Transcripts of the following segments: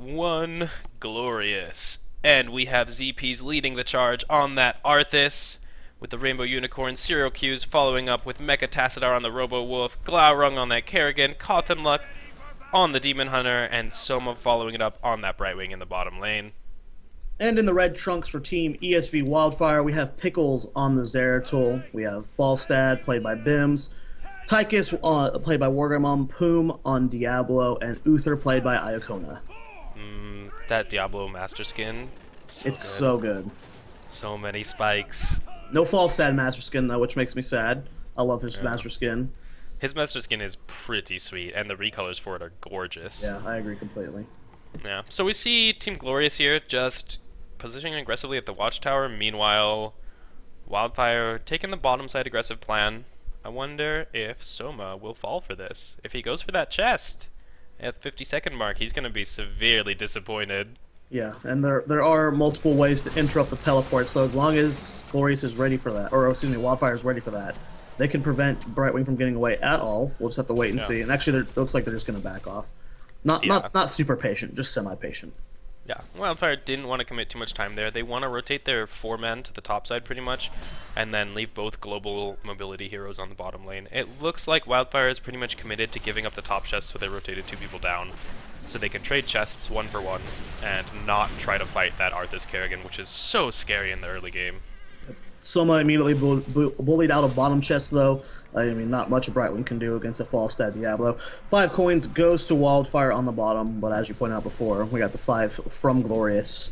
1, glorious. And we have ZPs leading the charge on that Arthas, with the Rainbow Unicorn, Serial Q's following up with Mecha Tassadar on the Robo Wolf, Glaurung on that Kerrigan, Cottonluck on the Demon Hunter, and Soma following it up on that Brightwing in the bottom lane. And in the red trunks for Team ESV Wildfire, we have Pickles on the Zeratul. We have Falstad, played by Bims. Tychus, played by Wargreymon. Poom on Diablo. And Uther, played by Iacona. That Diablo Master Skin. It's so good. So many spikes. No Falstad Master Skin, though, which makes me sad. I love his Master Skin. His Master Skin is pretty sweet, and the recolors for it are gorgeous. Yeah, I agree completely. Yeah, so we see Team Glorious here just positioning aggressively at the Watchtower. Meanwhile, Wildfire taking the bottom side aggressive plan. I wonder if Soma will fall for this. If he goes for that chest at the 50-second mark, he's going to be severely disappointed. Yeah, and there are multiple ways to interrupt the teleport, so as long as Glorious is ready for that, or excuse me, Wildfire is ready for that, they can prevent Brightwing from getting away at all. We'll just have to wait and see. And actually, it looks like they're just going to back off. Not super patient, just semi-patient. Yeah, Wildfire didn't want to commit too much time there. They want to rotate their 4-men to the top side pretty much, and then leave both global mobility heroes on the bottom lane. It looks like Wildfire is pretty much committed to giving up the top chest, so they rotated 2 people down, so they can trade chests 1 for 1, and not try to fight that Arthas Kerrigan, which is so scary in the early game. Soma immediately bullied out of bottom chest, though. I mean, not much a Brightwing can do against a Falstad Diablo. 5 coins goes to Wildfire on the bottom, but as you pointed out before, we got the 5 from Glorious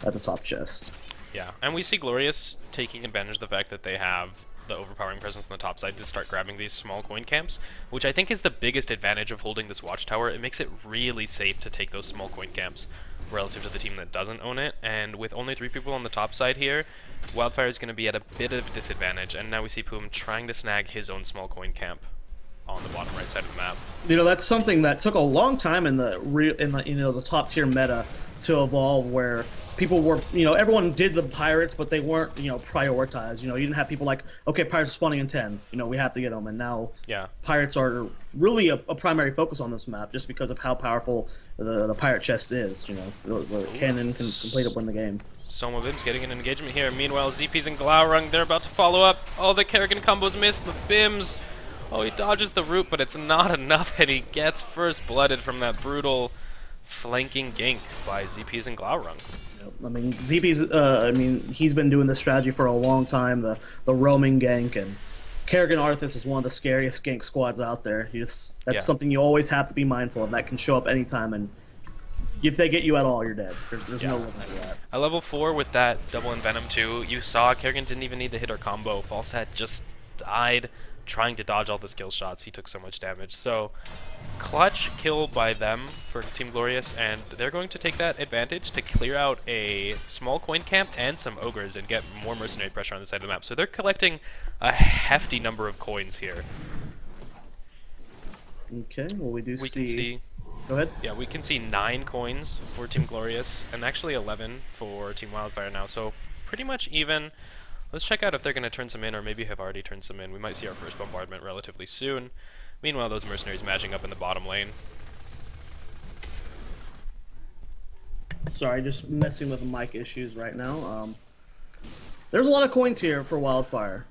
at the top chest. Yeah, and we see Glorious taking advantage of the fact that they have the overpowering presence on the top side to start grabbing these small coin camps, which I think is the biggest advantage of holding this Watchtower. It makes it really safe to take those small coin camps relative to the team that doesn't own it, and with only 3 people on the top side here, Wildfire is going to be at a bit of a disadvantage, and now we see Poom trying to snag his own small coin camp on the bottom right side of the map. You know, that's something that took a long time in the the top tier meta to evolve, where people were, everyone did the pirates, but they weren't, prioritized. You didn't have people like, okay, pirates are spawning in 10, we have to get them, and now pirates are really a primary focus on this map, just because of how powerful the pirate chest is. The cannon can complete up win the game. Soma Bims getting an engagement here. Meanwhile, ZP's and Glaurung, they're about to follow up. Oh, the Kerrigan combos missed, but Bims, oh, he dodges the root, but it's not enough, and he gets first blooded from that brutal flanking gank by ZP's and Glaurung. I mean, ZP's, he's been doing this strategy for a long time, the roaming gank, and Kerrigan Arthas is one of the scariest gank squads out there. That's something you always have to be mindful of. That can show up anytime, and if they get you at all, you're dead. There's no limit to that. At level 4 with that double Envenom too, you saw Kerrigan didn't even need to hit her combo. Falstad just died trying to dodge all the skill shots. He took so much damage. So, clutch kill by them for Team Glorious, and they're going to take that advantage to clear out a small coin camp and some ogres and get more mercenary pressure on the side of the map. So they're collecting a hefty number of coins here. Okay, well we can see... Go ahead. Yeah, we can see 9 coins for Team Glorious, and actually 11 for Team Wildfire now, so pretty much even. Let's check out if they're going to turn some in, or maybe have already turned some in. We might see our first bombardment relatively soon. Meanwhile, those mercenaries matching up in the bottom lane. Sorry, just messing with the mic issues right now. There's a lot of coins here for Wildfire.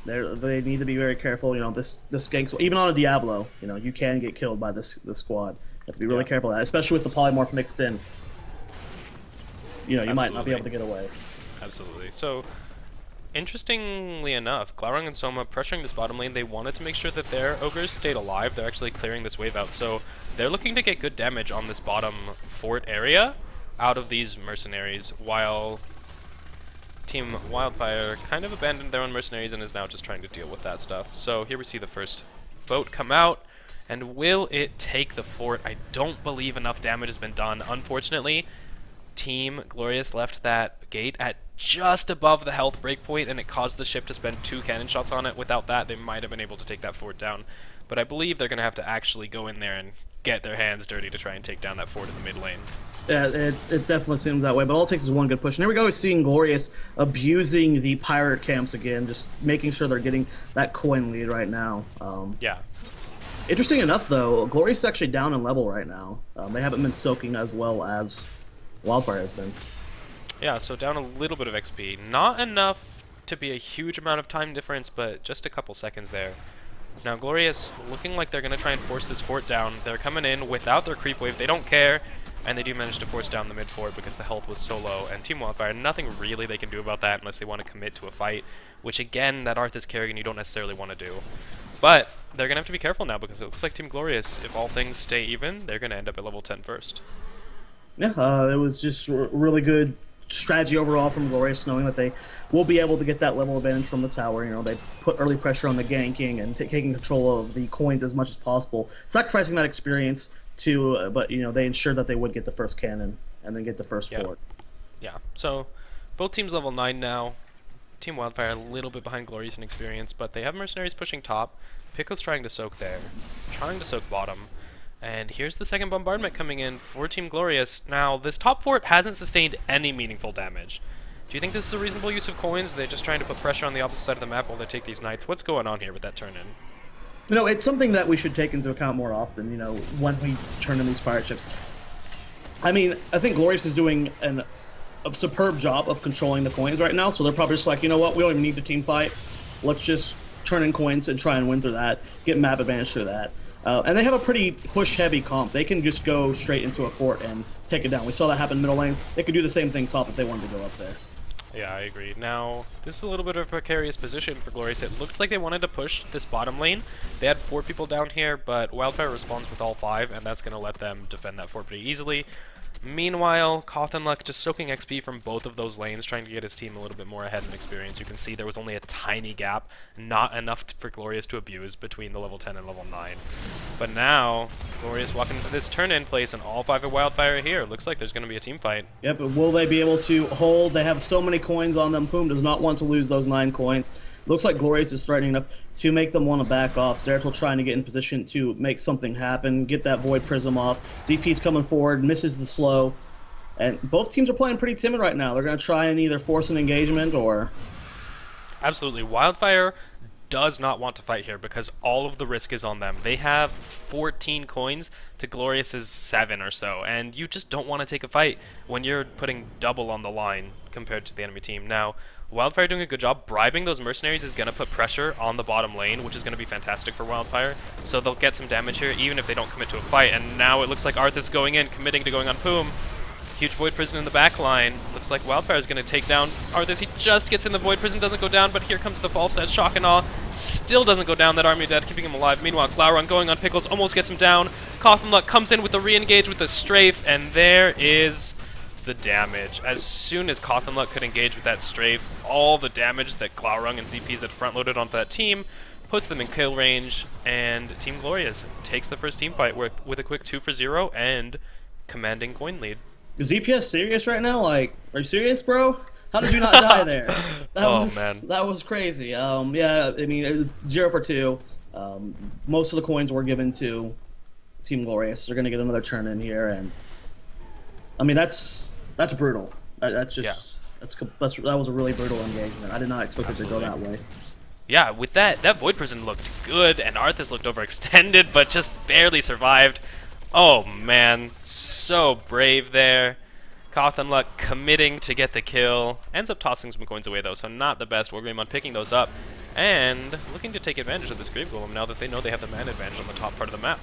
They need to be very careful. This gank, even on a Diablo, you can get killed by this squad. You have to be really careful of that, especially with the polymorph mixed in. You might not be able to get away. Absolutely. So, interestingly enough, Glaurung and Soma pressuring this bottom lane, they wanted to make sure that their ogres stayed alive. They're actually clearing this wave out, so they're looking to get good damage on this bottom fort area out of these mercenaries, while Team Wildfire kind of abandoned their own mercenaries and is now just trying to deal with that stuff. So here we see the first boat come out, and will it take the fort? I don't believe enough damage has been done. Unfortunately, Team Glorious left that gate at just above the health breakpoint, and it caused the ship to spend 2 cannon shots on it. Without that, they might have been able to take that fort down. But I believe they're going to have to actually go in there and get their hands dirty to try and take down that fort in the mid lane. Yeah, it definitely seems that way, but all it takes is one good push. And here we go, seeing Glorious abusing the pirate camps again, just making sure they're getting that coin lead right now. Yeah. Interesting enough, though, Glorious is actually down in level right now. They haven't been soaking as well as Wildfire has been. Yeah, so down a little bit of XP. Not enough to be a huge amount of time difference, but just a couple seconds there. Now, Glorious looking like they're going to try and force this fort down. They're coming in without their creep wave. They don't care, and they do manage to force down the mid fort because the health was so low. And Team Wildfire, nothing really they can do about that unless they want to commit to a fight, which, again, that Arth is carrying you don't necessarily want to do. But they're going to have to be careful now because it looks like Team Glorious, if all things stay even, they're going to end up at level 10 first. Yeah, it was just really good strategy overall from Glorious, knowing that they will be able to get that level advantage from the tower. You know, they put early pressure on the ganking and taking control of the coins as much as possible, sacrificing that experience to, but you know, they ensured that they would get the first cannon and then get the first fort. Yeah, so both teams level 9 now. Team Wildfire a little bit behind Glorious in experience, but they have mercenaries pushing top. Pickle's trying to soak there, trying to soak bottom. And here's the second bombardment coming in for Team Glorious. Now, this top fort hasn't sustained any meaningful damage. Do you think this is a reasonable use of coins? They're just trying to put pressure on the opposite side of the map while they take these knights. What's going on here with that turn-in? You know, it's something that we should take into account more often, you know, when we turn in these pirate ships. I mean, I think Glorious is doing a superb job of controlling the coins right now, so they're probably just like, you know what, we don't even need the team fight. Let's just turn in coins and try and win through that, get map advantage through that. And they have a pretty push-heavy comp. They can just go straight into a fort and take it down. We saw that happen middle lane. They could do the same thing top if they wanted to go up there. Yeah, I agree. Now, this is a little bit of a precarious position for Glorious. It looked like they wanted to push this bottom lane. They had 4 people down here, but Wildfire responds with all 5, and that's going to let them defend that fort pretty easily. Meanwhile, Cothenluck just soaking XP from both of those lanes, trying to get his team a little bit more ahead in experience. You can see there was only a tiny gap, not enough for Glorious to abuse between the level 10 and level 9. But now, Glorious walking into this turn-in place, and all 5 of Wildfire are here. Looks like there's going to be a team fight. Yep, but will they be able to hold? They have so many coins on them. Poom does not want to lose those 9 coins. Looks like Glorious is threatening enough to make them want to back off. Zeratul trying to get in position to make something happen, get that Void Prism off. ZP's coming forward, misses the slow. And both teams are playing pretty timid right now. They're going to try and either force an engagement or... Absolutely. Wildfire does not want to fight here because all of the risk is on them. They have 14 coins to Glorious's 7 or so, and you just don't want to take a fight when you're putting double on the line compared to the enemy team. Now, Wildfire doing a good job. Bribing those mercenaries is going to put pressure on the bottom lane, which is going to be fantastic for Wildfire. So they'll get some damage here, even if they don't commit to a fight. And now it looks like Arth is going in, committing to going on Poom. Huge Void Prison in the back line. Looks like Wildfire is going to take down Arthas. He just gets in the Void Prison, doesn't go down, but here comes the false set. Shock and Awe still doesn't go down. That army dead, keeping him alive. Meanwhile, Glaurung going on Pickles, almost gets him down. Cothenluck comes in with the re-engage with the strafe, and there is the damage. As soon as Cothenluck could engage with that strafe, all the damage that Glaurung and ZPs had front-loaded onto that team puts them in kill range, and Team Glorious takes the first team fight with a quick 2 for 0 and commanding coin lead. Is ZPS serious right now? Like, are you serious, bro? How did you not die there? That was crazy. Yeah, I mean, it was 0 for 2. Most of the coins were given to Team Glorious. They're gonna get another turn in here, and I mean that's brutal. That's just that was a really brutal engagement. I did not expect it to go that way. Yeah, with that Void Prison looked good, and Arthas looked overextended, but just barely survived. Oh man, so brave there. Cothenluck committing to get the kill. Ends up tossing some coins away though, so not the best. Wargreymon picking those up and looking to take advantage of this Grave Golem now that they know they have the man advantage on the top part of the map.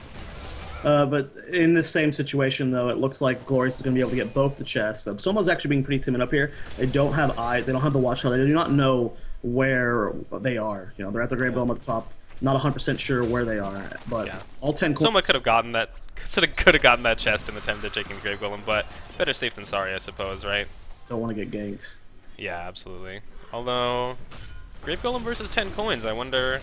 But in this same situation, though, it looks like Glorious is going to be able to get both the chests. Soma's actually being pretty timid up here. They don't have eyes. They don't have the watchtower. They do not know where they are. You know, they're at the Grave Golem at the top. Not 100% sure where they are, but all 10 coins. Soma could have gotten that. Could have gotten that chest in the time they're taking the Grave Golem, but better safe than sorry, I suppose, right? Don't want to get ganked. Yeah, absolutely. Although Grave Golem versus 10 coins, I wonder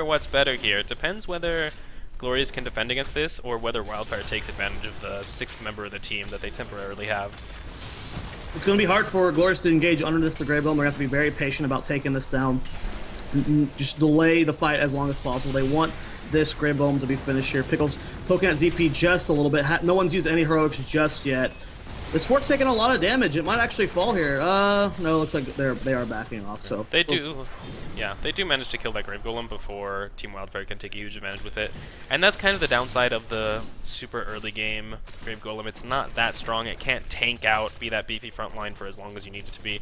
what's better here. It depends whether Glorious can defend against this, or whether Wildfire takes advantage of the 6th member of the team that they temporarily have. It's going to be hard for Glorious to engage under this the Grave Golem. They're going to have to be very patient about taking this down. Just delay the fight as long as possible. They want this Grave Golem to be finished here. Pickles poking at ZP just a little bit. No one's used any heroics just yet. This fort's taking a lot of damage. It might actually fall here. No, it looks like they are backing off. So they do, yeah, they do manage to kill that Grave Golem before Team Wildfire can take a huge advantage with it, and that's kind of the downside of the super early game Grave Golem. It's not that strong. It can't tank out, be that beefy front line for as long as you need it to be.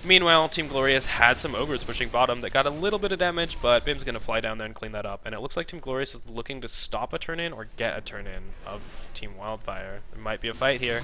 Meanwhile, Team Glorious had some ogres pushing bottom that got a little bit of damage, but Bim's gonna fly down there and clean that up. And it looks like Team Glorious is looking to stop a turn in or get a turn in of Team Wildfire. There might be a fight here.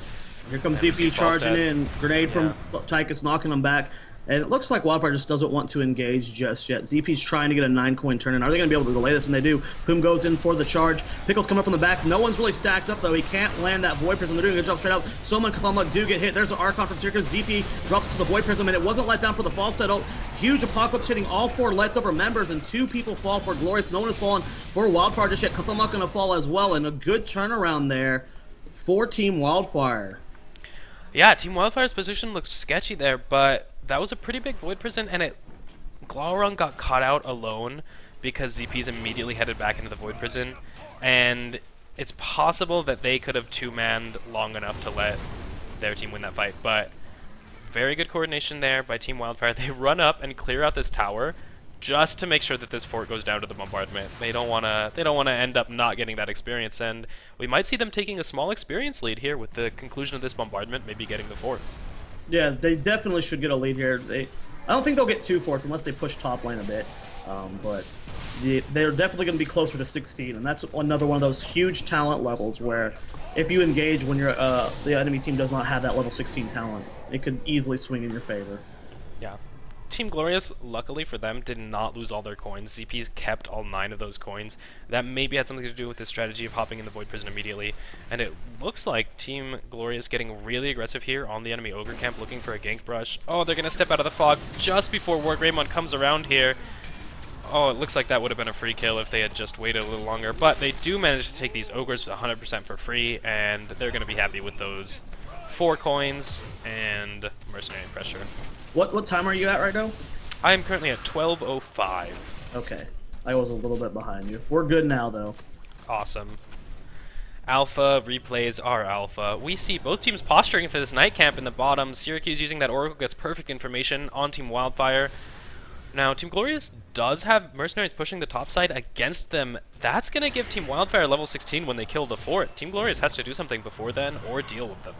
Here comes ZP charging in. Grenade from Tychus knocking him back. And it looks like Wildfire just doesn't want to engage just yet. ZP's trying to get a 9-coin turn in. Are they going to be able to delay this? And they do. Poom goes in for the charge. Pickle's coming up from the back. No one's really stacked up, though. He can't land that Void Prism. They're doing a good job straight out. Soma and Cthulhu do get hit. There's an Archon from Circus. ZP drops to the Void Prism, and it wasn't let down for the fall settle. Huge Apocalypse hitting all 4 leftover members, and 2 people fall for Glorious. No one has fallen for Wildfire just yet. Cthulhu going to fall as well, and a good turnaround there for Team Wildfire. Yeah, Team Wildfire's position looks sketchy there, but that was a pretty big Void Prison, and Glaurung got caught out alone because ZP's immediately headed back into the Void Prison, and it's possible that they could have two-manned long enough to let their team win that fight, but very good coordination there by Team Wildfire. They run up and clear out this tower just to make sure that this fort goes down to the bombardment. They don't want to end up not getting that experience, and we might see them taking a small experience lead here with the conclusion of this bombardment, maybe getting the fort. Yeah, they definitely should get a lead here. I don't think they'll get 2 forts unless they push top lane a bit, but they're definitely going to be closer to 16, and that's another one of those huge talent levels where if you engage when you're the enemy team does not have that level 16 talent, it could easily swing in your favor. Yeah. Team Glorious, luckily for them, did not lose all their coins. ZP's kept all 9 of those coins. That maybe had something to do with the strategy of hopping in the Void Prison immediately. And it looks like Team Glorious getting really aggressive here on the enemy Ogre camp, looking for a gank brush. Oh, they're going to step out of the fog just before War Greymon comes around here. Oh, it looks like that would have been a free kill if they had just waited a little longer. But they do manage to take these Ogres 100% for free, and they're going to be happy with those 4 coins and Mercenary Pressure. What time are you at right now? I am currently at 12:05. Okay. I was a little bit behind you. We're good now, though. Awesome. Alpha replays are alpha. We see both teams posturing for this night camp in the bottom. Syracuse using that Oracle gets perfect information on Team Wildfire. Now, Team Glorious does have Mercenaries pushing the top side against them. That's going to give Team Wildfire level 16 when they kill the fort. Team Glorious has to do something before then or deal with them.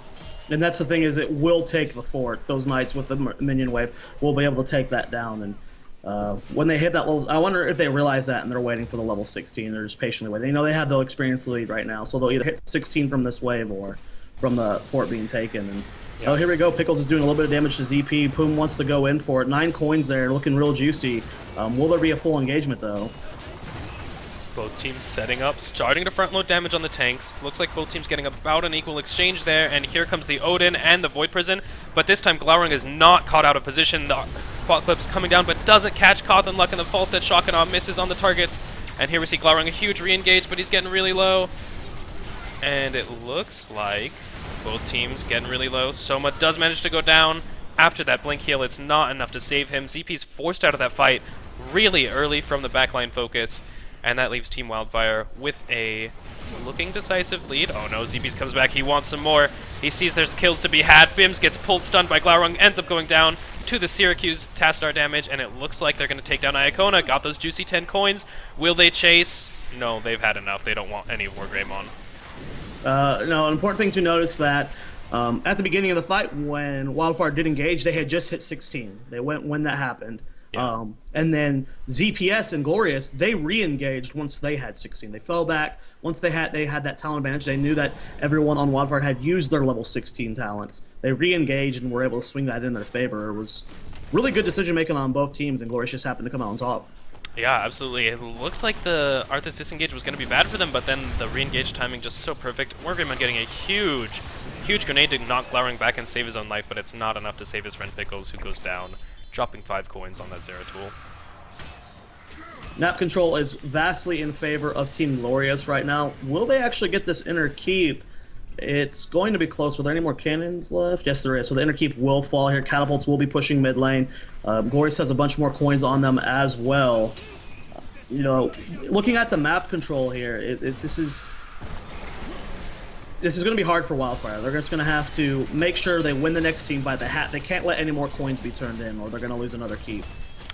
And that's the thing, is it will take the fort. Those knights with the minion wave will be able to take that down. And when they hit that level, I wonder if they realize that and they're waiting for the level 16. They're just patiently waiting. They know they have the experience lead right now, so they'll either hit 16 from this wave or from the fort being taken. And oh, here we go. Pickles is doing a little bit of damage to ZP. Poom wants to go in for it. 9 coins there, looking real juicy. Will there be a full engagement, though? Both teams setting up, starting to front load damage on the tanks. Looks like both teams getting about an equal exchange there, and here comes the Odin and the Void Prison. But this time Glaurung is not caught out of position. The Apocalypse coming down, but doesn't catch Cotton Luck, and the Falstead Shockanaw misses on the targets. And here we see Glaurung a huge re-engage, but he's getting really low. And it looks like both teams getting really low. Soma does manage to go down. After that blink heal, it's not enough to save him. ZP's forced out of that fight really early from the backline focus. And that leaves Team Wildfire with a looking decisive lead. Oh no, ZP's comes back. He wants some more. He sees there's kills to be had. Bims gets pulled, stunned by Glaurung, ends up going down to the Syracuse Tastar damage, and it looks like they're going to take down Iacona. Got those juicy 10 coins. Will they chase? No, they've had enough. They don't want any War Greymon. No, an important thing to notice that at the beginning of the fight, when Wildfire did engage, they had just hit 16. They went when that happened. Yeah. And then ZPS and Glorious, they re-engaged once they had 16. They fell back. Once they had that talent advantage, they knew that everyone on Wildfire had used their level 16 talents. They re-engaged and were able to swing that in their favor. It was really good decision-making on both teams, and Glorious just happened to come out on top. Yeah, absolutely. It looked like the Arthas disengage was going to be bad for them, but then the re-engage timing just so perfect. War Greymon getting a huge grenade to knock Glaurung back and save his own life, but it's not enough to save his friend Pickles, who goes down, dropping 5 coins on that Zeratul. Map control is vastly in favor of Team Glorious right now. Will they actually get this inner keep? It's going to be close. Are there any more cannons left? Yes, there is. So the inner keep will fall here. Catapults will be pushing mid lane. Glorious has a bunch more coins on them as well. You know, looking at the map control here, this is this is going to be hard for Wildfire. They're just going to have to make sure they win the next team by the hat. They can't let any more coins be turned in, or they're going to lose another keep.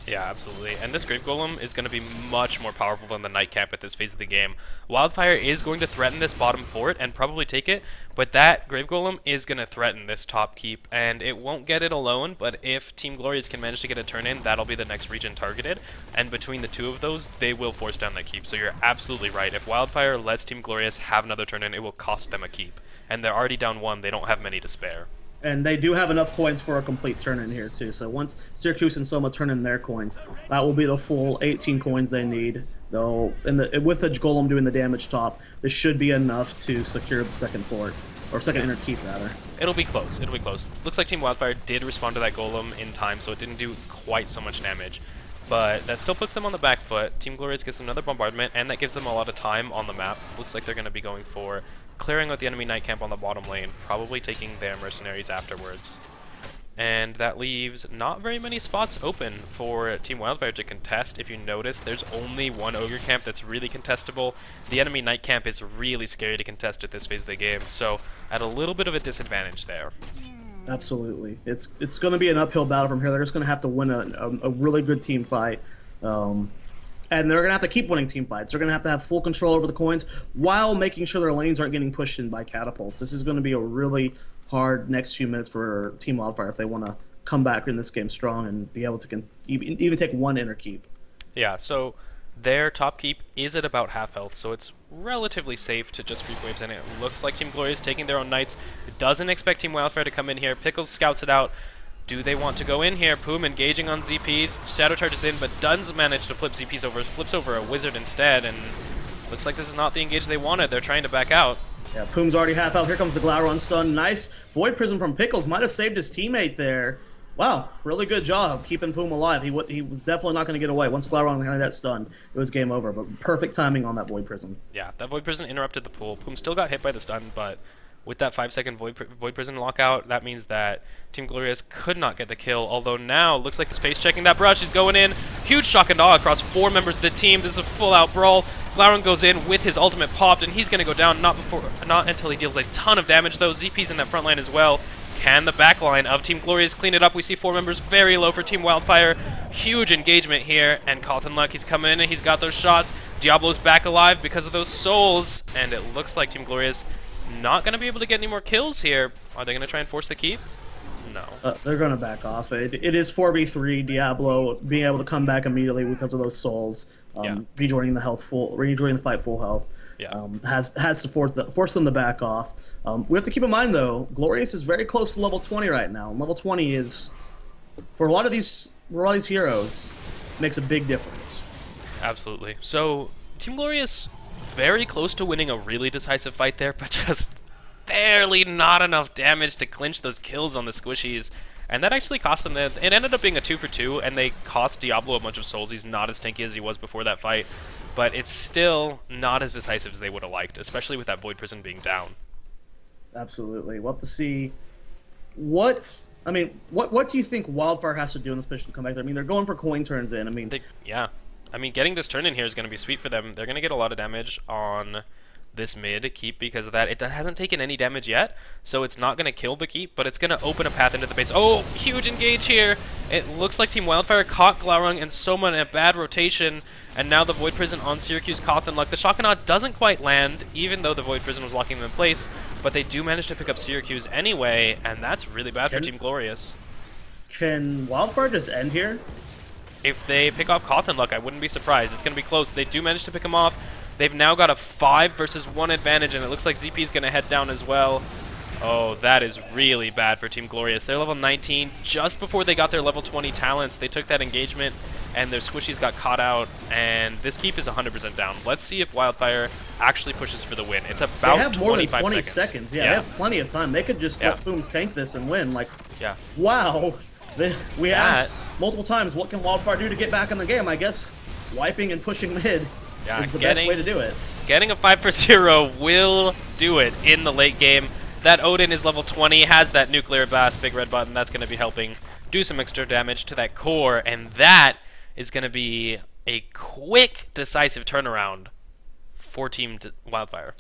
Yeah, absolutely. And this Grave Golem is going to be much more powerful than the Night Camp at this phase of the game. Wildfire is going to threaten this bottom fort and probably take it, but that Grave Golem is going to threaten this top keep, and it won't get it alone, but if Team Glorious can manage to get a turn in, that'll be the next region targeted, and between the two of those, they will force down that keep. So you're absolutely right. If Wildfire lets Team Glorious have another turn in, it will cost them a keep. And they're already down one, they don't have many to spare. And they do have enough coins for a complete turn in here too. So once Syracuse and Soma turn in their coins, that will be the full 18 coins they need. Though, with the Golem doing the damage top, this should be enough to secure the second fort, or second inner keep rather. It'll be close. It'll be close. Looks like Team Wildfire did respond to that Golem in time, so it didn't do quite so much damage. But that still puts them on the back foot. Team Glorious gets another bombardment, and that gives them a lot of time on the map. Looks like they're going to be going for clearing out the enemy night camp on the bottom lane, probably taking their mercenaries afterwards. And that leaves not very many spots open for Team Wildfire to contest. If you notice, there's only one Ogre camp that's really contestable. The enemy night camp is really scary to contest at this phase of the game, so at a little bit of a disadvantage there. Absolutely. It's going to be an uphill battle from here. They're just going to have to win a really good team fight. And they're going to have to keep winning team fights. They're going to have full control over the coins while making sure their lanes aren't getting pushed in by catapults. This is going to be a really hard next few minutes for Team Wildfire if they want to come back in this game strong and be able to even take one inner keep. Yeah, so their top keep is at about half health, so it's relatively safe to just creep waves in. It looks like Team Glory is taking their own knights. It doesn't expect Team Wildfire to come in here. Pickles scouts it out. Do they want to go in here? Poom engaging on ZPs. Shadow charges in, but does manage to flip ZPs over. Flips over a wizard instead, and looks like this is not the engage they wanted. They're trying to back out. Yeah, Poom's already half out. Here comes the Glauron stun. Nice Void Prism from Pickles. Might have saved his teammate there. Wow, really good job keeping Poom alive. He was definitely not going to get away. Once Glauron had that stun, it was game over. But perfect timing on that Void Prism. Yeah, that Void Prism interrupted the pool. Poom still got hit by the stun, but with that 5-second Void Prison lockout, that means that Team Glorious could not get the kill, although now looks like he's face-checking that brush. He's going in. Huge shock and awe across 4 members of the team. This is a full-out brawl. Glauron goes in with his ultimate popped, and he's going to go down not until he deals a ton of damage, though. ZP's in that front line as well. Can the backline of Team Glorious clean it up? We see 4 members very low for Team Wildfire. Huge engagement here, and Cawthon Luck, he's coming in and he's got those shots. Diablo's back alive because of those souls, and it looks like Team Glorious not going to be able to get any more kills here. Are they going to try and force the keep? No. They're going to back off. It is 4v3. Diablo being able to come back immediately because of those souls. Rejoining the fight full health. Yeah. Has to force them to back off. We have to keep in mind though, Glorious is very close to level 20 right now. And level 20 is, for a lot of these heroes, makes a big difference. Absolutely. So Team Glorious very close to winning a really decisive fight there, but just barely not enough damage to clinch those kills on the squishies. And that actually cost them it ended up being a 2 for 2, and they cost Diablo a bunch of souls. He's not as tanky as he was before that fight, but it's still not as decisive as they would have liked, especially with that Void Prison being down. Absolutely. We'll have to see what do you think Wildfire has to do in this position to come back there? I mean, they're going for coin turns in. Yeah. I mean, getting this turn in here is going to be sweet for them. They're going to get a lot of damage on this mid keep because of that. It hasn't taken any damage yet, so it's not going to kill the keep, but it's going to open a path into the base. Oh, huge engage here. It looks like Team Wildfire caught Glaurung and Soma in a bad rotation, and now the Void Prison on Syracuse Cawthon Luck. The Shock and Awe doesn't quite land, even though the Void Prison was locking them in place, but they do manage to pick up Syracuse anyway, and that's really bad for Team Glorious. Can Wildfire just end here? If they pick off Cawthon Luck, I wouldn't be surprised. It's going to be close. They do manage to pick him off. They've now got a 5 versus 1 advantage, and it looks like ZP is going to head down as well. Oh, that is really bad for Team Glorious. They're level 19. Just before they got their level 20 talents, they took that engagement, and their squishies got caught out, and this keep is 100% down. Let's see if Wildfire actually pushes for the win. It's about they have more 25 than 20 seconds. Yeah, they have plenty of time. They could just let Booms tank this and win. Like, wow. We asked multiple times, what can Wildfire do to get back in the game? I guess wiping and pushing mid is the best way to do it. Getting a 5 for 0 will do it in the late game. That Odin is level 20, has that nuclear blast, big red button. That's going to be helping do some extra damage to that core, and that is going to be a quick, decisive turnaround for Team Wildfire.